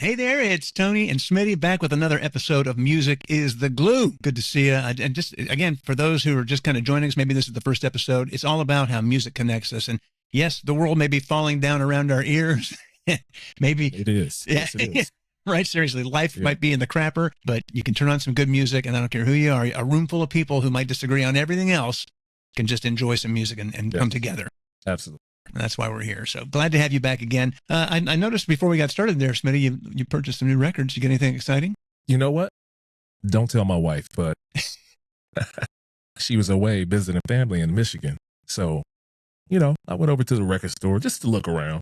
Hey there, it's Tony and Smitty back with another episode of Music is the Glue. Good to see you. And just, again, for those who are just kind of joining us, maybe this is the first episode, it's all about how music connects us. And yes, the world may be falling down around our ears. Maybe. It is. Yeah. Yes, it is. Right? Seriously, life might be in the crapper, but you can turn on some good music, and I don't care who you are, a room full of people who might disagree on everything else can just enjoy some music and come together. Absolutely. That's why we're here. So glad to have you back again. I noticed before we got started there, Smitty, you purchased some new records. You get anything exciting? You know what? Don't tell my wife, but she was away visiting family in Michigan. So, I went over to the record store just to look around.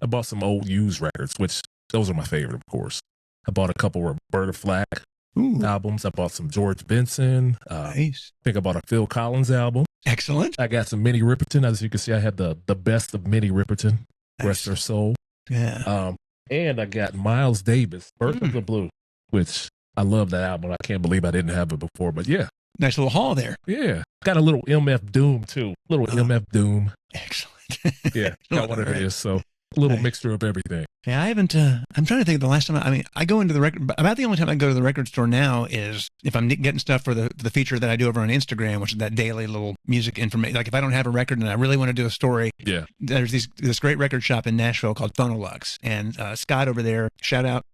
I bought some old used records, which those are my favorite, of course. I bought a couple Roberta Flack albums. I bought some George Benson. Nice. I think I bought a Phil Collins album. Excellent. I got some Minnie Riperton. As you can see, I had the best of Minnie Riperton. Rest her soul. Yeah. And I got Miles Davis, Birth of the Blue, which I love that album. I can't believe I didn't have it before, but yeah. Nice little haul there. Yeah. Got a little MF Doom too. MF Doom. Excellent. Yeah. Got one of those. So a little mixture of everything. Yeah, I haven't, I'm trying to think of the last time, I go into the record, about the only time I go to the record store now is if I'm getting stuff for the feature that I do over on Instagram, which is that daily little music information. Like if I don't have a record and I really want to do a story, there's this great record shop in Nashville called Phonolux, and Scott over there, shout out,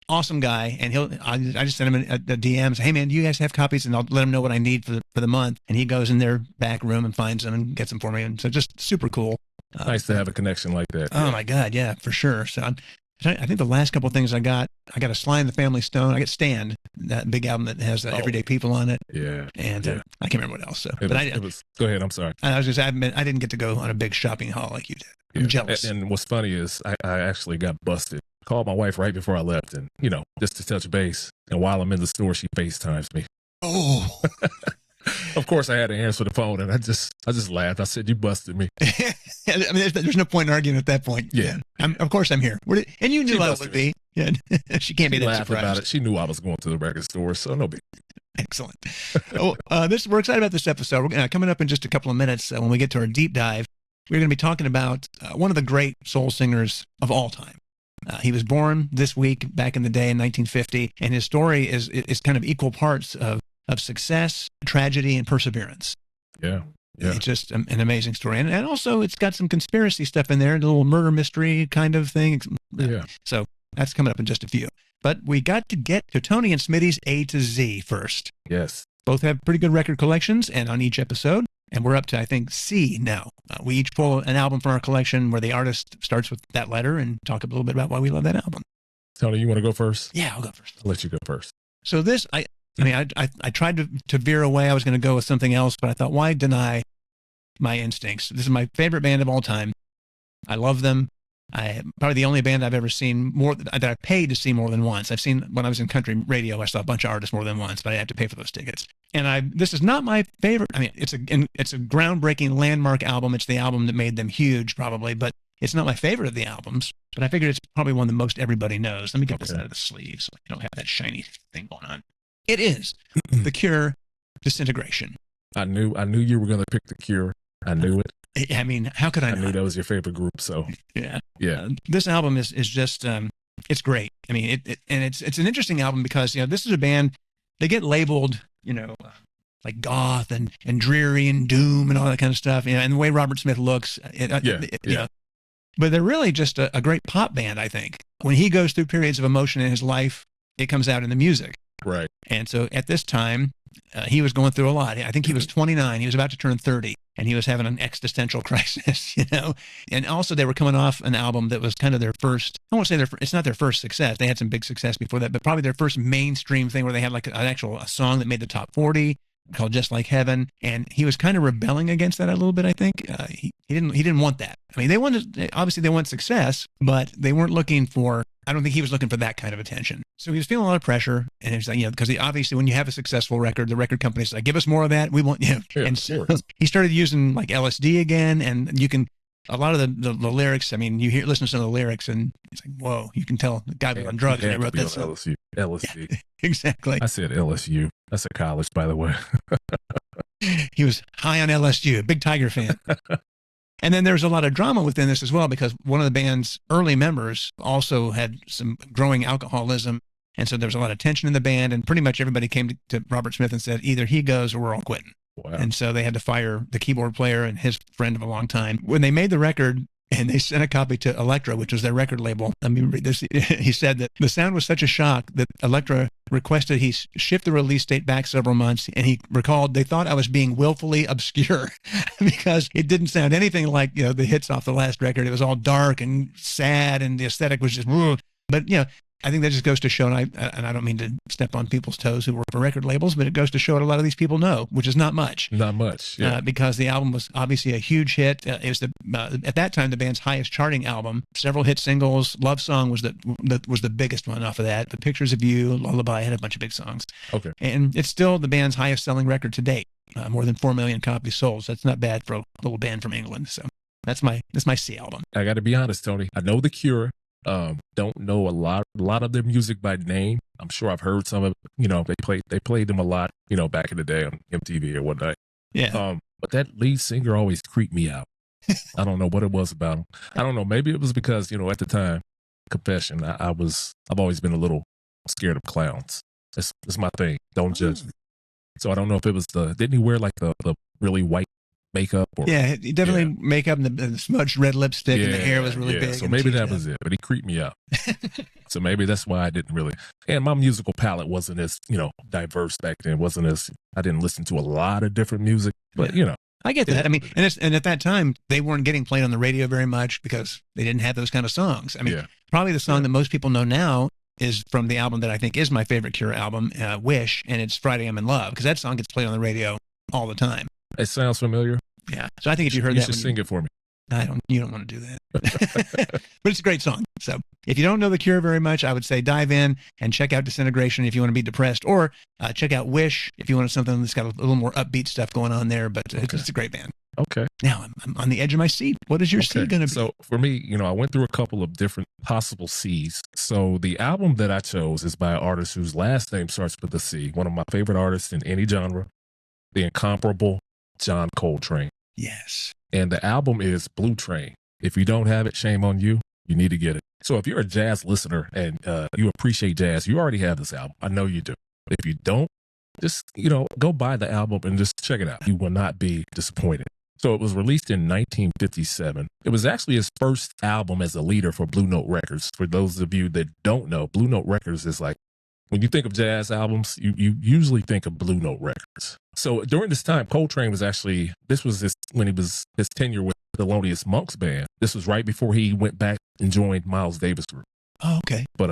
awesome guy, and I just send him a DM, say, hey man, do you guys have copies? And I'll let him know what I need for the month, and he goes in their back room and finds them and gets them for me, and so just super cool. Nice to have a connection like that. Oh my God, yeah, for sure. So I think the last couple of things I got a Sly and the Family Stone. I got Stand, that big album that has Everyday People on it. Yeah. And I can't remember what else. So, go ahead. I'm sorry. I was just I didn't get to go on a big shopping haul like you did. I'm jealous. And what's funny is I actually got busted. Called my wife right before I left, and just to touch base. And while I'm in the store, she FaceTimes me. Oh. Of course, I had to answer the phone, and I just laughed. I said, "You busted me." I mean, there's no point in arguing at that point. Yeah. Of course, I'm here. And you knew I would be. Yeah. She can't be that surprised about it. She knew I was going to the record store, so no big deal. Excellent. We're excited about this episode. We're coming up in just a couple of minutes when we get to our deep dive. We're going to be talking about one of the great soul singers of all time. He was born this week back in the day in 1950, and his story is kind of equal parts of success, tragedy, and perseverance. Yeah. It's just an amazing story. And also it's got some conspiracy stuff in there, a little murder mystery kind of thing. Yeah. So that's coming up in just a few. But we got to get to Tony and Smitty's A to Z first. Yes. Both have pretty good record collections and on each episode. And we're up to, I think, C now. We each pull an album from our collection where the artist starts with that letter and talk a little bit about why we love that album. Tony, you want to go first? Yeah, I'll go first. I'll let you go first. So this, I tried to veer away. I was going to go with something else, but I thought, why deny my instincts? This is my favorite band of all time. I love them. Probably the only band I've ever seen that I paid to see more than once. I've seen, when I was in country radio, I saw a bunch of artists more than once, but I had to pay for those tickets. And this is not my favorite. I mean, it's a groundbreaking landmark album. It's the album that made them huge, probably, but it's not my favorite of the albums. But I figured it's probably one that most everybody knows. Let me get this out of the sleeve so I don't have that shiny thing going on. It is The Cure, Disintegration. I knew you were going to pick The Cure. I knew it. I mean, how could I not? Knew that was your favorite group, so. Yeah. This album is just, it's great. I mean, it's an interesting album because, this is a band, they get labeled, like goth and dreary and doom and all that kind of stuff, and the way Robert Smith looks, but they're really just a great pop band, I think. When he goes through periods of emotion in his life, it comes out in the music. Right. And so at this time, he was going through a lot. I think he was 29. He was about to turn 30, and he was having an existential crisis, And also they were coming off an album that was kind of their first, I won't say it's not their first success. They had some big success before that, but probably their first mainstream thing where they had like a song that made the top 40 called Just Like Heaven. And he was kind of rebelling against that a little bit, I think. He didn't want that. I mean, they want success, but they weren't looking for, I don't think he was looking for that kind of attention. So he was feeling a lot of pressure, and it was like, because obviously when you have a successful record, the record company's like, give us more of that. We want, and so he started using like LSD again, and you can, a lot of the lyrics, I mean, listen to some of the lyrics, and it's like, whoa, you can tell the guy was on drugs when he wrote that song. LSD. Yeah, exactly. I said LSU. That's a college, by the way. He was high on LSU, a big Tiger fan. And then there's a lot of drama within this as well, because one of the band's early members also had some growing alcoholism. And so there was a lot of tension in the band, and pretty much everybody came to Robert Smith and said, either he goes or we're all quitting. Wow. And so they had to fire the keyboard player and his friend of a long time. When they made the record, and they sent a copy to Elektra, which was their record label. I mean, this, he said that the sound was such a shock that Elektra requested he shift the release date back several months. And he recalled they thought I was being willfully obscure because it didn't sound anything like, you know, the hits off the last record. It was all dark and sad, and the aesthetic was just, but, you know, I think that just goes to show, and I don't mean to step on people's toes who work for record labels, but it goes to show what a lot of these people know, which is not much. Not much, yeah. Because the album was obviously a huge hit. It was at that time the band's highest charting album. Several hit singles. Love Song was the biggest one off of that. But Pictures of You, Lullaby had a bunch of big songs. Okay. And it's still the band's highest selling record to date. More than 4 million copies sold. So that's not bad for a little band from England. So that's my C album. I got to be honest, Tony. I know The Cure. Don't know a lot of their music by name. I'm sure I've heard some of it. You know, they played them a lot, you know, back in the day on MTV or whatnot. Yeah. But that lead singer always creeped me out. I don't know what it was about him. I don't know. Maybe it was because, you know, at the time, confession, I've always been a little scared of clowns. It's my thing. Don't judge me. So I don't know if it was didn't he wear like the really white makeup? Yeah, he definitely makeup and the smudged red lipstick, and the hair was really big. So maybe that was it, but he creeped me out. So maybe that's why I didn't really. And my musical palette wasn't as, you know, diverse back then. I didn't listen to a lot of different music, but you know. I get that. I mean, and at that time, they weren't getting played on the radio very much because they didn't have those kind of songs. I mean, probably the song that most people know now is from the album that I think is my favorite Cure album, Wish, and it's Friday I'm in Love, because that song gets played on the radio all the time. It sounds familiar. Yeah. So I think if you heard you that, should sing it for me. You don't want to do that. But it's a great song. So if you don't know The Cure very much, I would say dive in and check out Disintegration if you want to be depressed, or check out Wish if you want something that's got a little more upbeat stuff going on there. But it's a great band. Okay. Now I'm on the edge of my seat. What is your C going to be? So for me, you know, I went through a couple of different possible C's. So the album that I chose is by an artist whose last name starts with a C. One of my favorite artists in any genre, the incomparable John Coltrane. Yes. And the album is Blue Train. If you don't have it, shame on you. You need to get it. So if you're a jazz listener and you appreciate jazz, you already have this album. I know you do. If you don't, just, you know, go buy the album and just check it out. You will not be disappointed. So it was released in 1957. It was actually his first album as a leader for Blue Note Records. For those of you that don't know, Blue Note Records is like, when you think of jazz albums, you usually think of Blue Note Records. So during this time, Coltrane was actually, when he was his tenure with the Thelonious Monk's band. This was right before he went back and joined Miles Davis Group. Oh, okay. But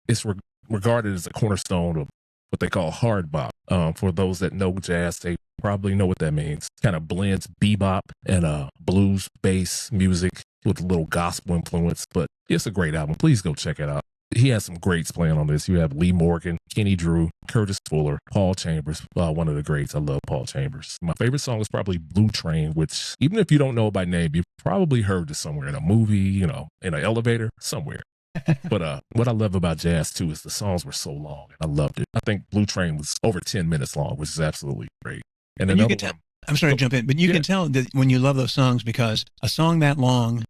it's regarded as a cornerstone of what they call hard bop. For those that know jazz, they probably know what that means. Kind of blends bebop and blues bass music with a little gospel influence. But it's a great album. Please go check it out. He has some greats playing on this. You have Lee Morgan, Kenny Drew, Curtis Fuller, Paul Chambers. One of the greats. I love Paul Chambers. My favorite song is probably Blue Train, which even if you don't know it by name, you've probably heard it somewhere in a movie, you know, in an elevator, somewhere. But what I love about jazz too is the songs were so long. I loved it. I think Blue Train was over 10 minutes long, which is absolutely great. And you can tell, I'm sorry to jump in, but you can tell that when you love those songs, because a song that long,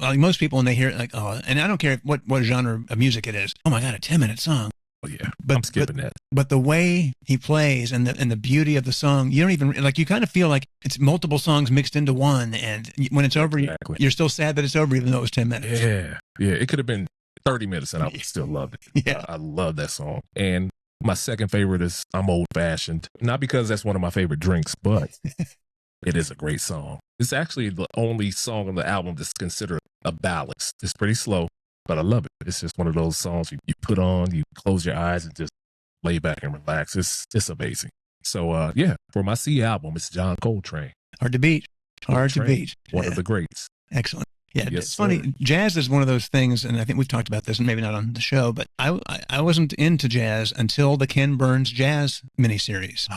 like most people when they hear it, like, oh, and I don't care what genre of music it is. Oh my God, a 10-minute song. Oh yeah, I'm skipping that. But the way he plays and the beauty of the song, you don't even, like, you kind of feel like it's multiple songs mixed into one. And when it's over, you're still sad that it's over, even though it was 10 minutes. Yeah. It could have been 30 minutes and I would still love it. Yeah. I love that song. And my second favorite is I'm Old Fashioned. Not because that's one of my favorite drinks, but it is a great song. It's actually the only song on the album that's considered a ballad. It's pretty slow, but I love it. It's just one of those songs you put on, you close your eyes and just lay back and relax. It's amazing. So for my C album, it's John Coltrane. Hard to beat. Hard to beat. One of the greats. Excellent. Yeah, yes, it's funny. Jazz is one of those things, and I think we've talked about this, and maybe not on the show, but I wasn't into jazz until the Ken Burns jazz miniseries.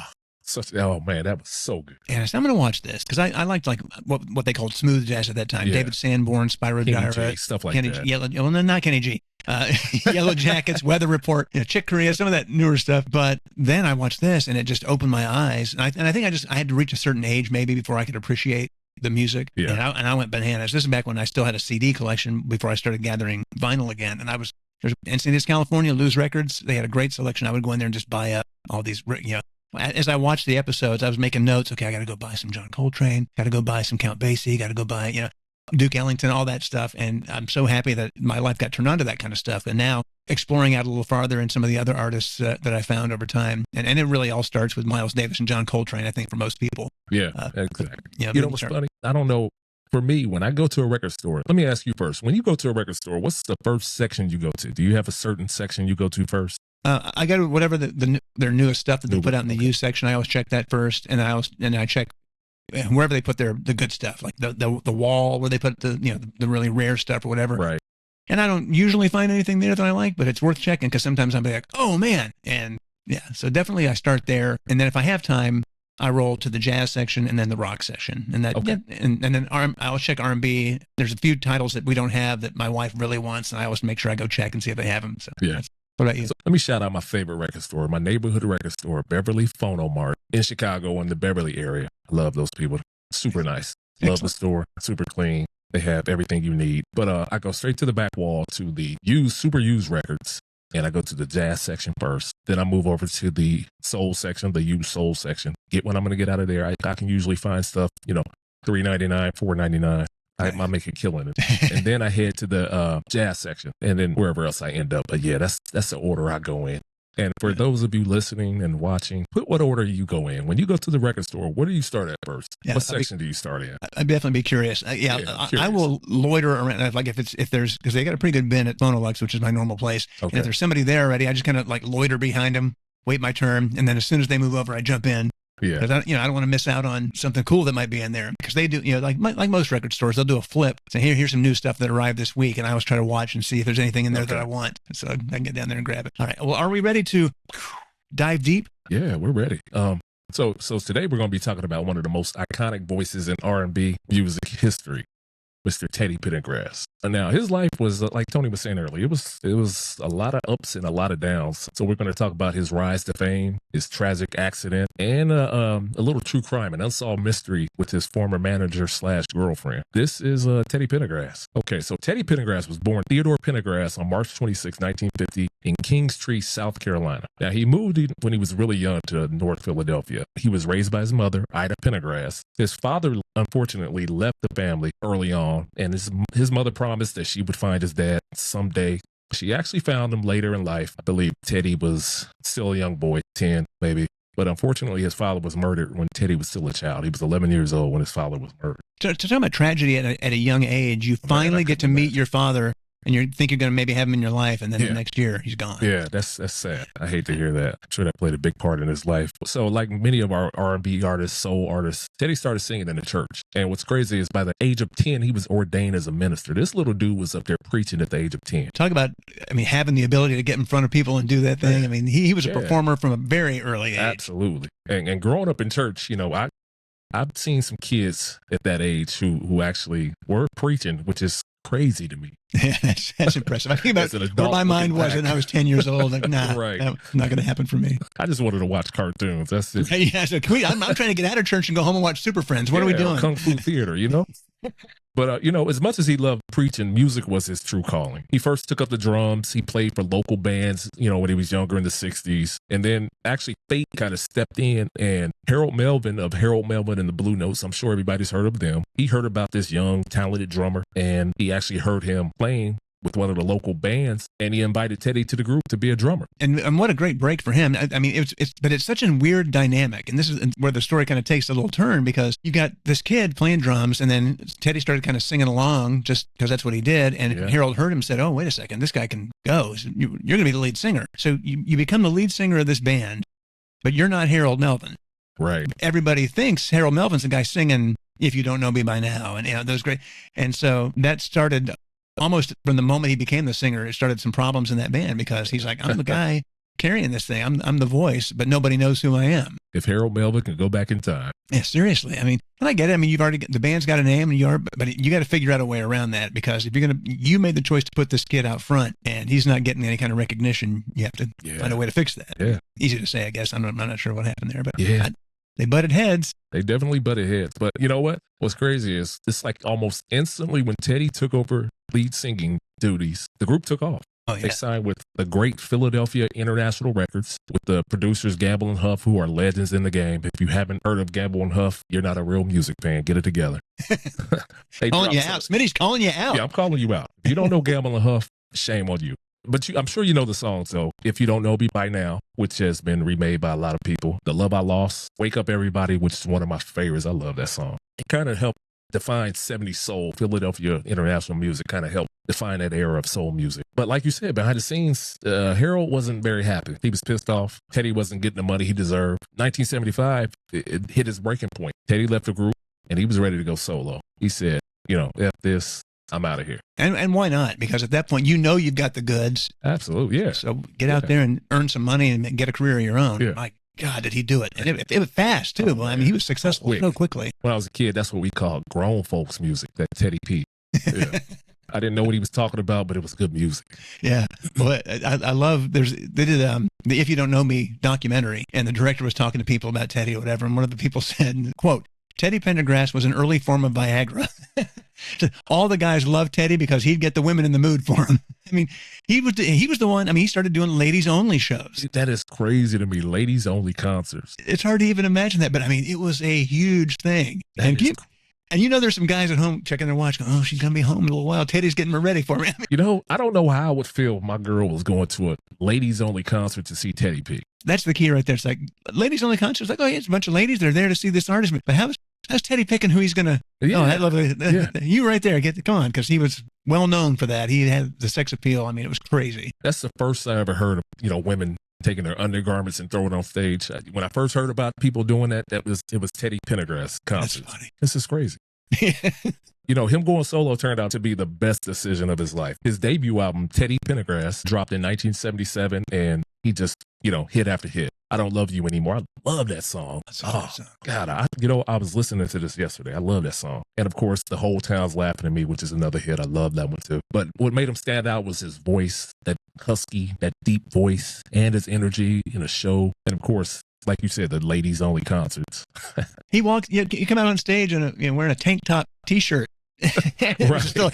Oh man, that was so good. Yeah, so I'm going to watch this because I liked like what they called smooth jazz at that time. Yeah. David Sanborn, Spyro Gyra, stuff like Kenny that. Not Kenny G. Yellow Jackets, Weather Report, Chick Corea, some of that newer stuff. But then I watched this, and it just opened my eyes. And I think I had to reach a certain age maybe before I could appreciate the music. Yeah. And I went bananas. This is back when I still had a CD collection before I started gathering vinyl again. And there's Encinitas, California, Lose Records. They had a great selection. I would go in there and just buy up all these, as I watched the episodes, I was making notes. Okay, I got to go buy some John Coltrane, got to go buy some Count Basie, got to go buy, Duke Ellington, all that stuff. And I'm so happy that my life got turned on to that kind of stuff. And now exploring out a little farther in some of the other artists that I found over time. And it really all starts with Miles Davis and John Coltrane, I think, for most people. Yeah, exactly. You know what's funny? I don't know. For me, when I go to a record store, let me ask you first. When you go to a record store, what's the first section you go to? Do you have a certain section you go to first? I got whatever their newest stuff that they put out in the used section. I always check that first, and I check wherever they put the good stuff, like the wall where they put the really rare stuff or whatever. Right. And I don't usually find anything there that I like, but it's worth checking because sometimes I'll be like, oh man, and yeah. So definitely I start there, and then if I have time, I roll to the jazz section and then the rock section, and then I'll check R&B. There's a few titles that we don't have that my wife really wants, and I always make sure I go check and see if they have them. So yeah. What about you? So let me shout out my favorite record store, my neighborhood record store, Beverly Phonomart in Chicago in the Beverly area. I love those people. Super nice. Love the store. Super clean. They have everything you need. But I go straight to the back wall to the super used records. And I go to the jazz section first. Then I move over to the soul section, the used soul section. Get what I'm going to get out of there. I can usually find stuff, $3.99, $4.99. I make a killing it. And then I head to the jazz section and then wherever else I end up. But yeah, that's the order I go in. And for those of you listening and watching, put what order you go in. When you go to the record store, what do you start at first? Yeah, what section do you start in? I'd definitely be curious. I will loiter around. Like if there's, because they got a pretty good bin at Phonolux, which is my normal place. Okay. And if there's somebody there already, I just kind of like loiter behind them, wait my turn. And then as soon as they move over, I jump in. Yeah. I don't want to miss out on something cool that might be in there because they do, like most record stores, they'll do a flip. So here's some new stuff that arrived this week. And I always try to watch and see if there's anything in there that I want. So I can get down there and grab it. All right. Well, are we ready to dive deep? Yeah, we're ready. So today we're going to be talking about one of the most iconic voices in R&B music history, Mr. Teddy Pendergrass. Now, his life was, like Tony was saying earlier, it was a lot of ups and a lot of downs. So we're going to talk about his rise to fame, his tragic accident, and a little true crime, an unsolved mystery with his former manager / girlfriend. This is Teddy Pendergrass. Okay, so Teddy Pendergrass was born Theodore Pendergrass on March 26, 1950 in Kingstree, South Carolina. Now, he moved when he was really young to North Philadelphia. He was raised by his mother, Ida Pendergrass. His father, unfortunately, left the family early on, and his mother promised that she would find his dad someday. She actually found him later in life. I believe Teddy was still a young boy, 10 maybe. But unfortunately, his father was murdered when Teddy was still a child. He was 11 years old when his father was murdered. To talk about tragedy at a young age, you finally get to meet your father, and you think you're going to maybe have him in your life, and then the next year he's gone. Yeah, that's sad. I hate to hear that. I'm sure that played a big part in his life. So like many of our R&B artists, soul artists, Teddy started singing in the church. And what's crazy is by the age of 10, he was ordained as a minister. This little dude was up there preaching at the age of 10. Talk about, having the ability to get in front of people and do that thing. He was a performer from a very early age. Absolutely. And growing up in church, I've seen some kids at that age who actually were preaching, which is crazy to me. Yeah, that's impressive. I think about where my mind was when I was 10 years old. Like, nah, right. That's not going to happen for me. I just wanted to watch cartoons. That's it. Yeah, so I'm trying to get out of church and go home and watch Super Friends. What are we doing? Kung Fu theater, But, as much as he loved preaching, music was his true calling. He first took up the drums. He played for local bands, when he was younger in the 60s. And then actually fate kind of stepped in, and Harold Melvin of Harold Melvin and the Blue Notes, I'm sure everybody's heard of them. He heard about this young, talented drummer, and he actually heard him playing with one of the local bands, and he invited Teddy to the group to be a drummer. And what a great break for him. It's such a weird dynamic, and this is where the story kind of takes a little turn, because you got this kid playing drums, and then Teddy started kind of singing along just because that's what he did, and Harold heard him and said, oh, wait a second, this guy can go. You're going to be the lead singer. So you become the lead singer of this band, but you're not Harold Melvin. Right. Everybody thinks Harold Melvin's the guy singing If You Don't Know Me By Now, and those great. And so that started almost from the moment he became the singer. It started some problems in that band because he's like, I'm the guy carrying this thing. I'm the voice, but nobody knows who I am. If Harold Melvin could go back in time. Yeah, seriously. And I get it. You've already the band's got a name, and but you got to figure out a way around that, because if you made the choice to put this kid out front and he's not getting any kind of recognition, you have to find a way to fix that. Yeah. Easy to say, I guess. I'm not sure what happened there, but yeah. They butted heads. They definitely butted heads. But you know what? What's crazy is it's like almost instantly when Teddy took over lead singing duties, the group took off. Oh, yeah. They signed with the great Philadelphia International Records with the producers Gamble and Huff, who are legends in the game. If you haven't heard of Gamble and Huff, you're not a real music fan. Get it together. Calling you out. Smitty's calling you out. Yeah, I'm calling you out. If you don't know Gamble and Huff, shame on you. But I'm sure you know the song, so if you don't know me by now, which has been remade by a lot of people, The Love I Lost, Wake Up Everybody, which is one of my favorites. I love that song. It kind of helped define 70s soul. Philadelphia International music kind of helped define that era of soul music. But like you said, behind the scenes, Harold wasn't very happy. He was pissed off. Teddy wasn't getting the money he deserved. 1975, it hit his breaking point. Teddy left the group, and he was ready to go solo. He said, F this. I'm out of here. And why not? Because at that point, you've got the goods. Absolutely, yeah. So get out there and earn some money and get a career of your own. Yeah. My God, did he do it? And it was fast, too. Well, I mean, he was successful so quickly. When I was a kid, that's what we called grown folks music, that Teddy P. Yeah. I didn't know what he was talking about, but it was good music. Yeah. Well, I love, they did the If You Don't Know Me documentary, and the director was talking to people about Teddy or whatever, and one of the people said, quote, Teddy Pendergrass was an early form of Viagra. All the guys loved Teddy because he'd get the women in the mood for him. I mean, he was the one. I mean, he started doing ladies only shows. That is crazy to me. Ladies only concerts. It's hard to even imagine that, but I mean, it was a huge thing. And there's some guys at home checking their watch going, oh, she's going to be home in a little while. Teddy's getting her ready for me. I mean, I don't know how I would feel if my girl was going to a ladies only concert to see Teddy P. That's the key right there. It's like ladies only concerts. Like, oh, yeah, it's a bunch of ladies. They're there to see this artist. But how's Teddy picking who he's going to? Yeah. Oh, that lovely. Yeah. You right there. Come on, because he was well known for that. He had the sex appeal. I mean, it was crazy. That's the first I ever heard of, women taking their undergarments and throwing it on stage. When I first heard about people doing that, it was Teddy Pendergrass concerts. That's funny. This is crazy. Him going solo turned out to be the best decision of his life. His debut album, Teddy Pendergrass, dropped in 1977, and he just, hit after hit. I Don't Love You Anymore. I love that song. That's a good song. God, I was listening to this yesterday. I love that song. And of course, The Whole Town's Laughing at Me, which is another hit. I love that one too. But what made him stand out was his voice, that husky, that deep voice, and his energy in a show. And of course, like you said, the ladies only concerts. He come out on stage and wearing a tank top T-shirt. Right. Still,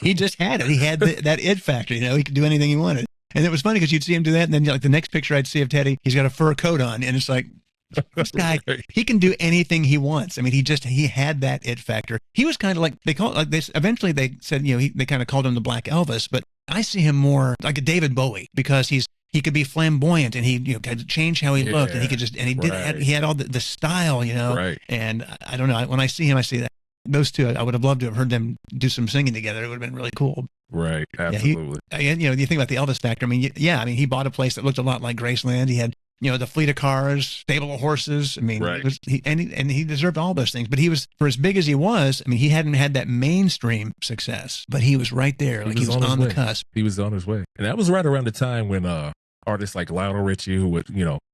he just had it. He had that it factor. He could do anything he wanted. And it was funny because you'd see him do that, and then like the next picture I'd see of Teddy, he's got a fur coat on, and it's like, this guy, he can do anything he wants. I mean, he had that it factor. He was kind of like, they call it like this. Eventually they said, they kind of called him the Black Elvis, but I see him more like a David Bowie because he could be flamboyant and he could change how he looked, and he could just, and he had all the style, Right. And I don't know, when I see him, I see that. Those two, I would have loved to have heard them do some singing together. It would have been really cool. Right, absolutely. You think about the Elvis factor. I mean, he bought a place that looked a lot like Graceland. He had, the fleet of cars, stable of horses. I mean, right. He deserved all those things. But he was, for as big as he was, I mean, he hadn't had that mainstream success, but he was right there. He was on the cusp. He was on his way. And that was right around the time when artists like Lionel Richie, who would,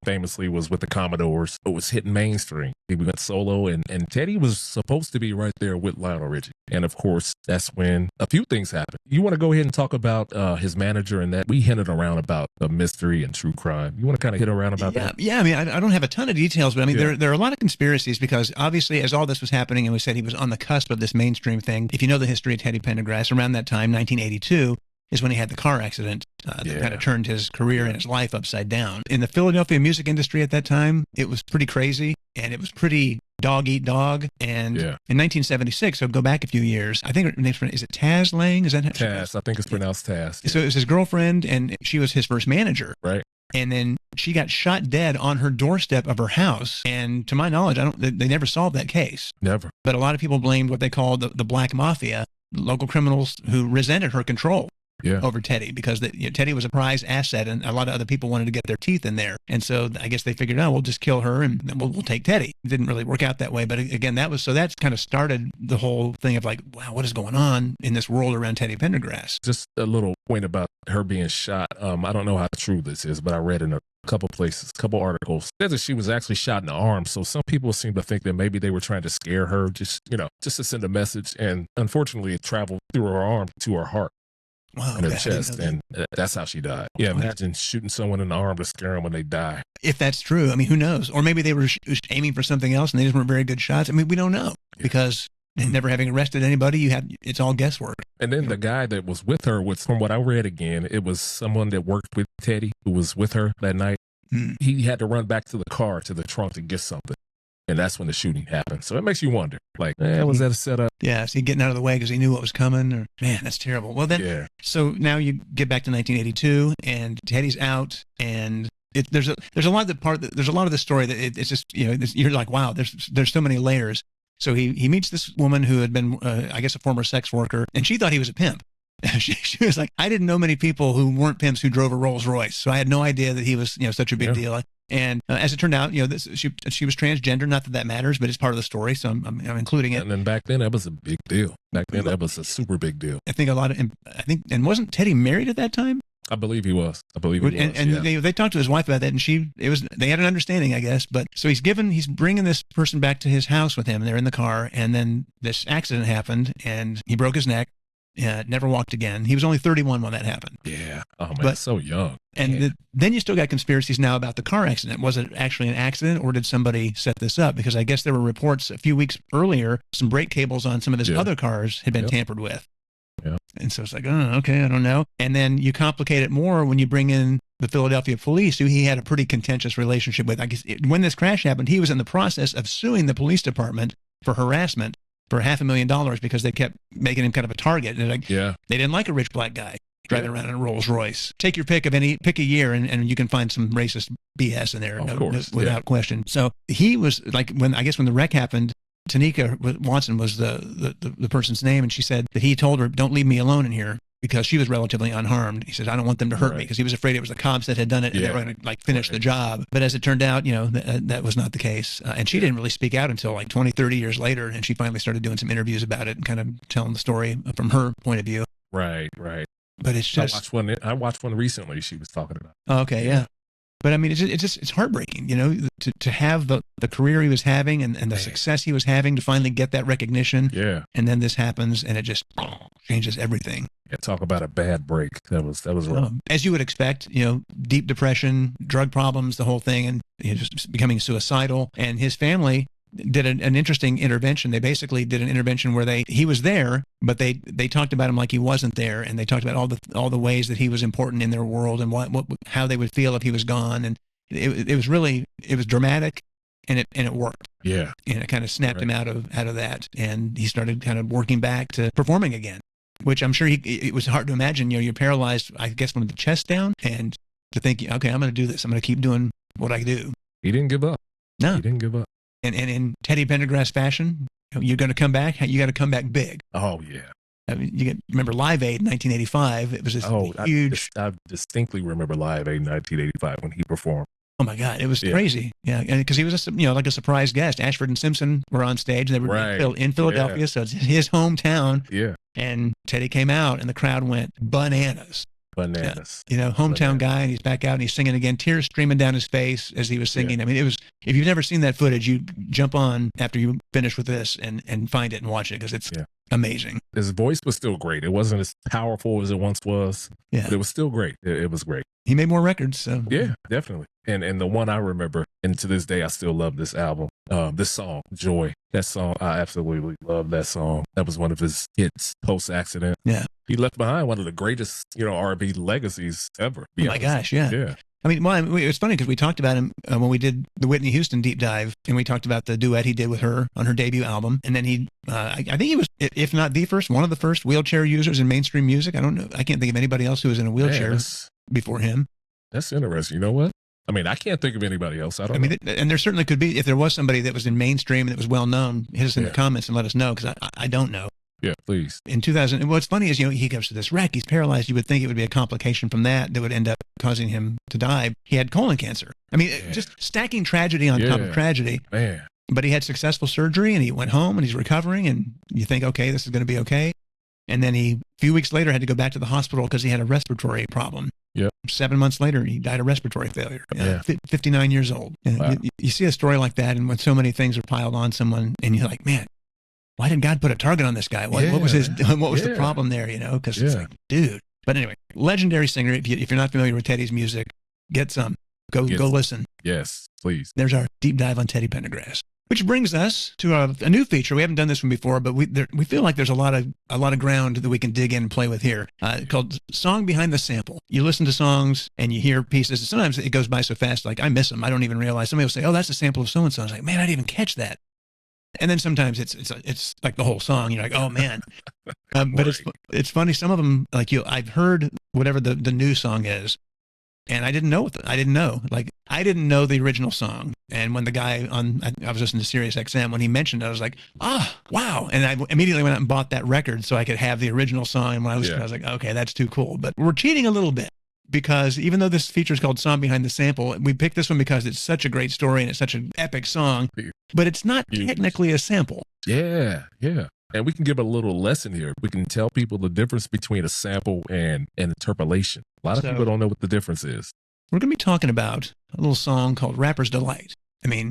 famously was with the Commodores, but was hitting mainstream. He went solo, and Teddy was supposed to be right there with Lionel Richie. And of course, that's when a few things happened. You want to go ahead and talk about his manager and that? We hinted around about the mystery and true crime. You want to kind of hit around about that? Yeah, I mean, I don't have a ton of details, but I mean, there are a lot of conspiracies because obviously as all this was happening and we said he was on the cusp of this mainstream thing, if you know the history of Teddy Pendergrass, around that time, 1982, is when he had the car accident that kind of turned his career and his life upside down. In the Philadelphia music industry at that time, it was pretty crazy and it was pretty dog eat dog. And in 1976, so go back a few years, I think her name's, is it Taz Lang? Is that Taz? I think it's pronounced Taz. So it was his girlfriend and she was his first manager. Right. And then she got shot dead on her doorstep of her house. And to my knowledge, they never solved that case. Never. But a lot of people blamed what they called the Black Mafia, local criminals who resented her control. Over Teddy because Teddy was a prized asset and a lot of other people wanted to get their teeth in there. And so I guess they figured, we'll just kill her and then we'll take Teddy. It didn't really work out that way. But again, that's kind of started the whole thing of like, wow, what is going on in this world around Teddy Pendergrass? Just a little point about her being shot. I don't know how true this is, but I read in a couple places, couple articles, said that she was actually shot in the arm. So some people seem to think that maybe they were trying to scare her, just to send a message. And unfortunately, it traveled through her arm to her heart. Wow, in her okay, I didn't chest, know that. and that's how she died. Yeah, imagine shooting someone in the arm to scare them when they die. If that's true, I mean, who knows? Or maybe they were aiming for something else and they just weren't very good shots. I mean, we don't know because never having arrested anybody, it's all guesswork. And then the guy that was with her was, from what I read again, it was someone that worked with Teddy who was with her that night. He had to run back to the car, to the trunk, to get something. And that's when the shooting happened. So it makes you wonder, like, was that a setup? Yeah, is he getting out of the way because he knew what was coming? Or, man, that's terrible. Well, then, so now you get back to 1982, and Teddy's out, and there's a lot of the story that it's just, you're like, wow, there's so many layers. So he meets this woman who had been, I guess, a former sex worker, and she thought he was a pimp. She was like, I didn't know many people who weren't pimps who drove a Rolls Royce, so I had no idea that he was, such a big deal. And as it turned out, she was transgender. Not that matters, but it's part of the story, so I'm including it. And then back then, that was a big deal. Back then, that was a super big deal. I think and wasn't Teddy married at that time? I believe he was. And they talked to his wife about that, and they had an understanding, I guess. But so he's bringing this person back to his house with him. And they're in the car, and then this accident happened, and he broke his neck. Never walked again. He was only 31 when that happened. Yeah. Oh man, but, so young. And then you still got conspiracies now about the car accident. Was it actually an accident, or did somebody set this up? Because I guess there were reports a few weeks earlier, some brake cables on some of his other cars had been tampered with. Yeah. And so it's like, oh, okay, I don't know. And then you complicate it more when you bring in the Philadelphia police, who he had a pretty contentious relationship with. I guess when this crash happened, he was in the process of suing the police department for harassment for $500,000 because they kept making him kind of a target. And they didn't like a rich black guy driving around in a Rolls Royce. Take your pick a year, and you can find some racist BS in there, without question. So he was like, when the wreck happened, Tanika Watson was the person's name, and she said that he told her, "Don't leave me alone in here," because she was relatively unharmed. He said, "I don't want them to hurt me," because he was afraid it was the cops that had done it and they were going to finish the job. But as it turned out, that was not the case. And she didn't really speak out until 20, 30 years later. And she finally started doing some interviews about it and kind of telling the story from her point of view. Right. But it's just, I watched one recently she was talking about. Okay. Yeah. But I mean, it's heartbreaking, to have the career he was having and the success he was having, to finally get that recognition. Yeah. And then this happens, and it just changes everything. Yeah, talk about a bad break. That was rough. As you would expect, deep depression, drug problems, the whole thing, and just becoming suicidal. And his family did an interesting intervention. They basically did an intervention where he was there, but they talked about him like he wasn't there, and they talked about all the ways that he was important in their world and how they would feel if he was gone. And it was dramatic, and it worked. Yeah, and it kind of snapped him out of that, and he started kind of working back to performing again, which I'm sure it was hard to imagine. You're paralyzed, I guess, from the chest down, and to think, okay, I'm going to do this. I'm going to keep doing what I do. He didn't give up. No, he didn't give up. And in Teddy Pendergrass fashion, you're going to come back. You got to come back big. Oh yeah. I mean, remember Live Aid in 1985? It was this huge. I distinctly remember Live Aid in 1985 when he performed. Oh my God, it was crazy. Yeah, and because he was like a surprise guest. Ashford and Simpson were on stage. They were in Philadelphia, so it's his hometown. Yeah. And Teddy came out, and the crowd went bananas. Hometown guy, and he's back out and he's singing again, tears streaming down his face as he was singing. I mean, it was, if you've never seen that footage, you jump on after you finish with this and find it and watch it, because it's amazing. His voice was still great. It wasn't as powerful as it once was, but it was still great. It was great. He made more records. So yeah, definitely. And the one I remember, and to this day, I still love this album, this song, Joy. That song, I absolutely love that song. That was one of his hits post-accident. Yeah. He left behind one of the greatest, R&B legacies ever. Oh my gosh, yeah. I mean, it's funny because we talked about him when we did the Whitney Houston deep dive, and we talked about the duet he did with her on her debut album. And then I think he was, if not the first, one of the first wheelchair users in mainstream music. I don't know. I can't think of anybody else who was in a wheelchair before him. That's interesting. You know what? I mean, I can't think of anybody else. I don't know. And there certainly could be, if there was somebody that was in mainstream and that was well known, hit us in the comments and let us know, because I don't know. Yeah, please. In 2000, and what's funny is, he goes to this wreck, he's paralyzed. You would think it would be a complication from that would end up causing him to die. He had colon cancer. I mean, just stacking tragedy on top of tragedy. Man. But he had successful surgery, and he went home, and he's recovering, and you think, okay, this is going to be okay. And then a few weeks later, had to go back to the hospital because he had a respiratory problem. Yep. 7 months later, he died of respiratory failure. 59 years old. Wow. You see a story like that, and when so many things are piled on someone, and you're like, man, why did God put a target on this guy? What was the problem there? Because it's like, dude, But anyway, legendary singer. If you're not familiar with Teddy's music, get some. Go listen. Yes, please. There's our deep dive on Teddy Pendergrass. Which brings us to a new feature. We haven't done this one before, but we feel like there's a lot of ground that we can dig in and play with here. Called Song Behind the Sample. You listen to songs and you hear pieces. Sometimes it goes by so fast, like I miss them. I don't even realize. Somebody will say, "Oh, that's a sample of so and so." I was like, "Man, I didn't even catch that." And then sometimes it's like the whole song. You're like, "Oh man," but it's funny. Some of them, like I've heard whatever the new song is. And I didn't know. I didn't know the original song. And when the guy I was listening to Sirius XM, when he mentioned it, I was like, wow. And I immediately went out and bought that record so I could have the original song. And when I listened, I was like, okay, that's too cool. But we're cheating a little bit because even though this feature is called Song Behind the Sample, we picked this one because it's such a great story and it's such an epic song, but it's not technically a sample. Yeah. And we can give a little lesson here. We can tell people the difference between a sample and an interpolation. A lot of people don't know what the difference is. We're going to be talking about a little song called Rapper's Delight. I mean,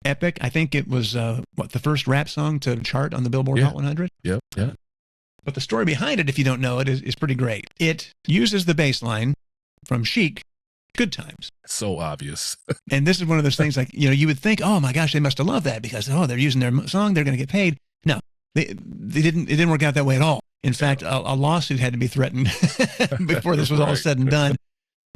epic. I think it was, the first rap song to chart on the Billboard Hot 100? Yep. But the story behind it, if you don't know it, is pretty great. It uses the bass line from Chic, Good Times. So obvious. And this is one of those things like, you would think, oh my gosh, they must have loved that because, they're using their song, they're going to get paid. No. It didn't work out that way at all. In fact, a lawsuit had to be threatened before this was all said and done.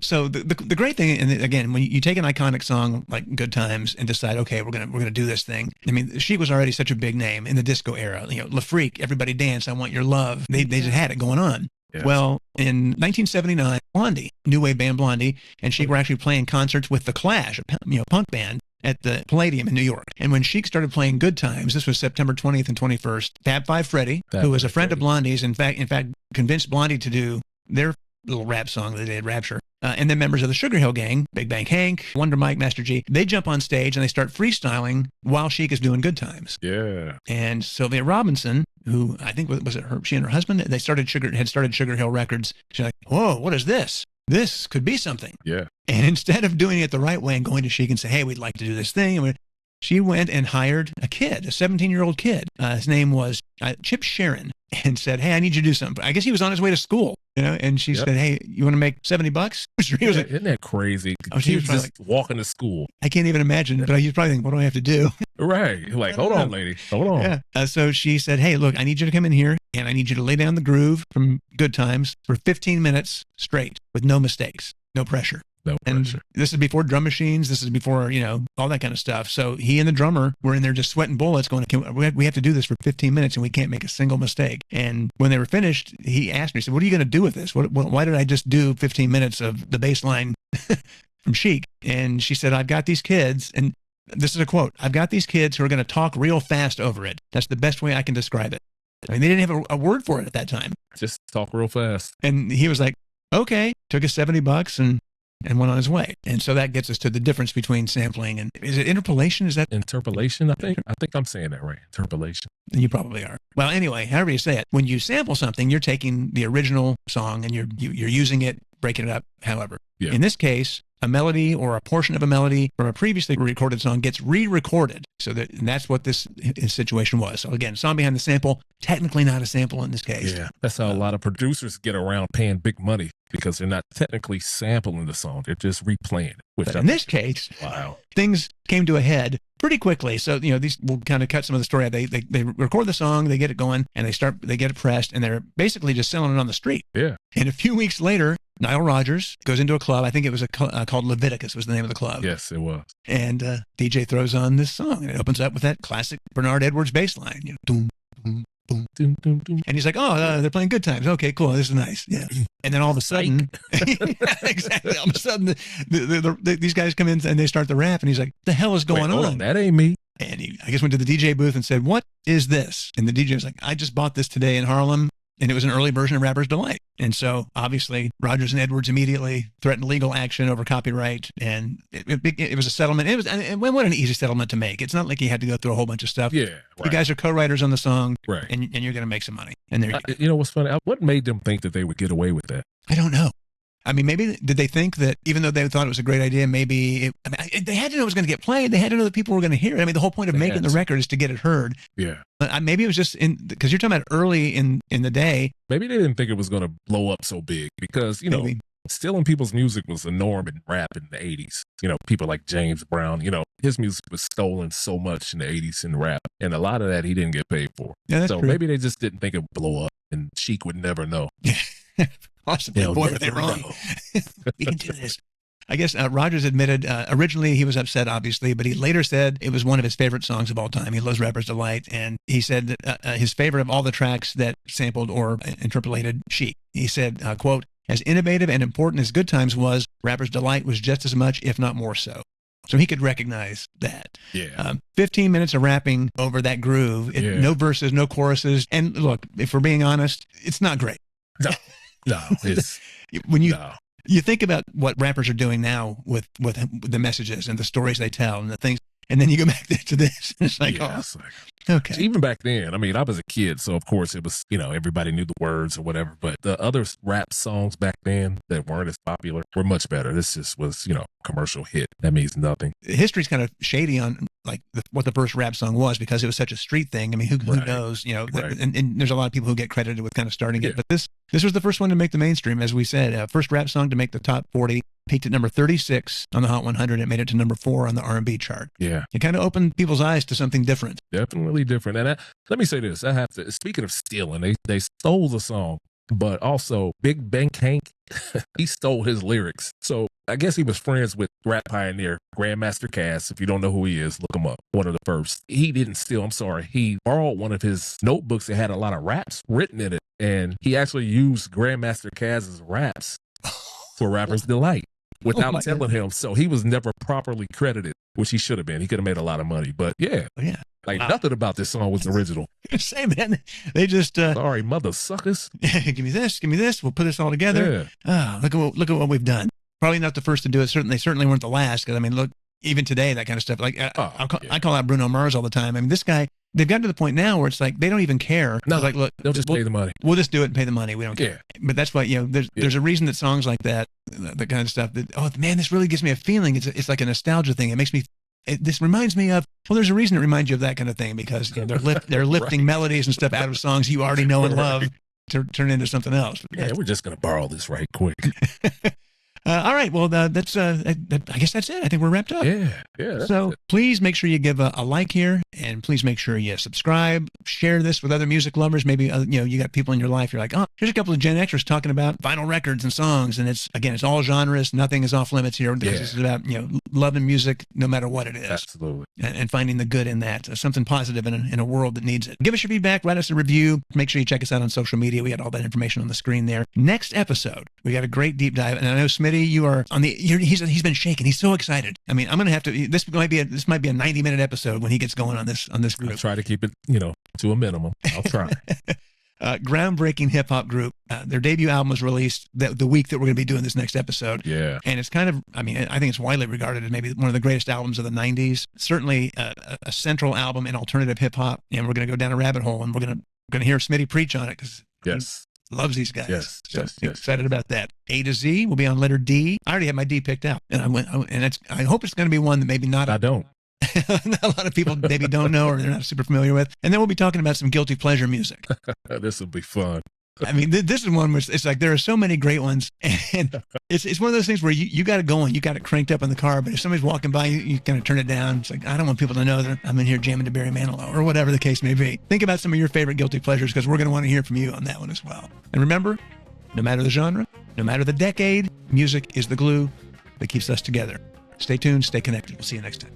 So the great thing, and again, when you take an iconic song like Good Times and decide, okay, we're gonna do this thing. I mean, Chic was already such a big name in the disco era. La Freak, Everybody Dance, I Want Your Love. They just had it going on. Yes. Well, in 1979, Blondie, new wave band Blondie, and Chic were actually playing concerts with The Clash, a punk band, at the Palladium in New York. And when Chic started playing Good Times, this was September 20th and 21st, Fab Five Freddy, who was a friend of Blondie's, in fact, convinced Blondie to do their little rap song that they did, Rapture. And then members of the Sugar Hill Gang, Big Bang Hank, Wonder Mike, Master G, they jump on stage and they start freestyling while Chic is doing Good Times. Yeah. And Sylvia Robinson, who I think was it she and her husband, they had started Sugar Hill Records. She's like, whoa, what is this? This could be something. Yeah. And instead of doing it the right way and going to Chic and say, hey, we'd like to do this thing, she went and hired a kid, a 17-year-old kid. His name was Chip Sharon, and said, hey, I need you to do something. I guess he was on his way to school, and she said, hey, you want to make $70? He was like, isn't that crazy? He was just walking to school. I can't even imagine it, but he's probably thinking, what do I have to do? Right. Like, hold on, lady. Hold on. Yeah. So she said, hey, look, I need you to come in here, and I need you to lay down the groove from Good Times for 15 minutes straight with no mistakes, no pressure. No pressure. And this is before drum machines. This is before, all that kind of stuff. So he and the drummer were in there just sweating bullets going, we have to do this for 15 minutes and we can't make a single mistake. And when they were finished, he asked me, he said, what are you going to do with this? Why did I just do 15 minutes of the bass line from Chic? And she said, I've got these kids, and this is a quote, I've got these kids who are going to talk real fast over it. That's the best way I can describe it. I mean, they didn't have a word for it at that time. Just talk real fast. And he was like, okay, took us $70 and went on his way. And so that gets us to the difference between sampling and, is it interpolation? Is that interpolation? I think I'm saying that right. Interpolation. You probably are. Well, anyway, however you say it, when you sample something, you're taking the original song and you're using it, breaking it up, however. Yeah. In this case, a melody or a portion of a melody from a previously recorded song gets re-recorded. And that's what this situation was. So again, Song Behind the Sample, technically not a sample in this case. Yeah, that's how a lot of producers get around paying big money, because they're not technically sampling the song. They're just replaying it. But in this case, wow, things came to a head pretty quickly. So, these will kind of cut some of the story out. They record the song, they get it going, and they get it pressed, and they're basically just selling it on the street. Yeah. And a few weeks later, Nile Rodgers goes into a club. I think it was called Leviticus was the name of the club. Yes, it was. And DJ throws on this song, and it opens up with that classic Bernard Edwards bass line. Doom, boom, boom, doom, doom, doom. And he's like, oh, they're playing Good Times. Okay, cool. This is nice. Yeah. And then all of a sudden, yeah, exactly. All of a sudden, these guys come in and they start the rap, and he's like, the hell is going on? That ain't me. And he, I guess, went to the DJ booth and said, what is this? And the DJ was like, I just bought this today in Harlem. And it was an early version of Rapper's Delight. And so, obviously, Rodgers and Edwards immediately threatened legal action over copyright. And it was a settlement. And what an easy settlement to make. It's not like he had to go through a whole bunch of stuff. Yeah, right. You guys are co-writers on the song. Right. And you're going to make some money. And there you go. You know what's funny? What made them think that they would get away with that? I don't know. I mean, maybe did they think that even though they thought it was a great idea, maybe they had to know it was going to get played. They had to know that people were going to hear it. I mean, the whole point of making the record is to get it heard. Yeah. Maybe it was just because you're talking about early in the day. Maybe they didn't think it was going to blow up so big because, stealing people's music was a norm in rap in the 80s. People like James Brown, his music was stolen so much in the 80s in rap. And a lot of that he didn't get paid for. Yeah, that's so true. Maybe they just didn't think it would blow up and Chic would never know. Possibly. Boy, were they wrong. We can do this. I guess Rogers admitted originally he was upset, obviously, but he later said it was one of his favorite songs of all time. He loves Rapper's Delight, and he said that his favorite of all the tracks that sampled or interpolated Chic. He said, quote, as innovative and important as Good Times was, Rapper's Delight was just as much, if not more so. So he could recognize that. Yeah. 15 minutes of rapping over that groove, no verses, no choruses. And look, if we're being honest, it's not great. No, it's when you think about what rappers are doing now with the messages and the stories they tell and the things, and then you go back to this, and it's like, okay. Even back then, I mean, I was a kid, so of course it was, everybody knew the words or whatever, but the other rap songs back then that weren't as popular were much better. This just was, commercial hit. That means nothing. History's kind of shady on like what the first rap song was because it was such a street thing. I mean, who knows, and there's a lot of people who get credited with kind of starting it, but this was the first one to make the mainstream, as we said, first rap song to make the top 40, peaked at number 36 on the Hot 100. It made it to number 4 on the R&B chart. Yeah. It kind of opened people's eyes to something different. Definitely different. And let me say this, speaking of stealing, they stole the song, but also Big Bank Hank, he stole his lyrics. So I guess he was friends with rap pioneer Grandmaster Caz. If you don't know who he is, look him up. One of the first. He didn't steal, I'm sorry. He borrowed one of his notebooks that had a lot of raps written in it. And he actually used Grandmaster Caz's raps for Rapper's Delight without telling him. So he was never properly credited, which he should have been. He could have made a lot of money. But nothing about this song was original. Say, man, they just sorry, mother suckers. give me this. We'll put this all together. Yeah. Oh, look at what we've done. Probably not the first to do it. They certainly weren't the last. Because I mean, look, even today, that kind of stuff. Like I call out Bruno Mars all the time. I mean, this guy. They've gotten to the point now where it's like they don't even care. No, like, look, they'll just pay the money. We'll just do it and pay the money. We don't care. Yeah. But that's why there's a reason that songs like that, the kind of stuff that this really gives me a feeling. It's like a nostalgia thing. It makes me. This reminds me of. Well, there's a reason it reminds you of that kind of thing because they're lifting melodies and stuff out of songs you already know and love to turn into something else. Yeah, we're just gonna borrow this right quick. All right. Well, that's. I guess that's it. I think we're wrapped up. Yeah. So please make sure you give a like here, and please make sure you subscribe, share this with other music lovers. Maybe you got people in your life. You're like, oh, here's a couple of Gen Xers talking about vinyl records and songs, and it's all genres. Nothing is off limits here. This is about loving music no matter what it is. Absolutely. And finding the good in that, something positive in a world that needs it. Give us your feedback. Write us a review. Make sure you check us out on social media. We got all that information on the screen there. Next episode, we got a great deep dive, and I know Smitty. You are on the. He's been shaking. He's so excited. I mean, I'm gonna have to. This might be a 90-minute episode when he gets going on this group. I'll try to keep it, to a minimum. I'll try. Groundbreaking hip hop group. Their debut album was released the week that we're going to be doing this next episode. Yeah. And it's kind of, I think it's widely regarded as maybe one of the greatest albums of the 90s. Certainly a central album in alternative hip hop. And we're going to go down a rabbit hole and we're going to hear Smitty preach on it because loves these guys. Yes. Excited about that. A to Z will be on letter D. I already have my D picked out, and I hope it's going to be one that maybe not. I don't. A lot of people maybe don't know or they're not super familiar with. And then we'll be talking about some guilty pleasure music. This will be fun. I mean, this is one where it's like there are so many great ones, and it's one of those things where you got it going, you got it cranked up in the car, but if somebody's walking by, you kind of turn it down. It's like, I don't want people to know that I'm in here jamming to Barry Manilow or whatever the case may be. Think about some of your favorite guilty pleasures because we're going to want to hear from you on that one as well. And remember, no matter the genre, no matter the decade, music is the glue that keeps us together. Stay tuned, stay connected. We'll see you next time.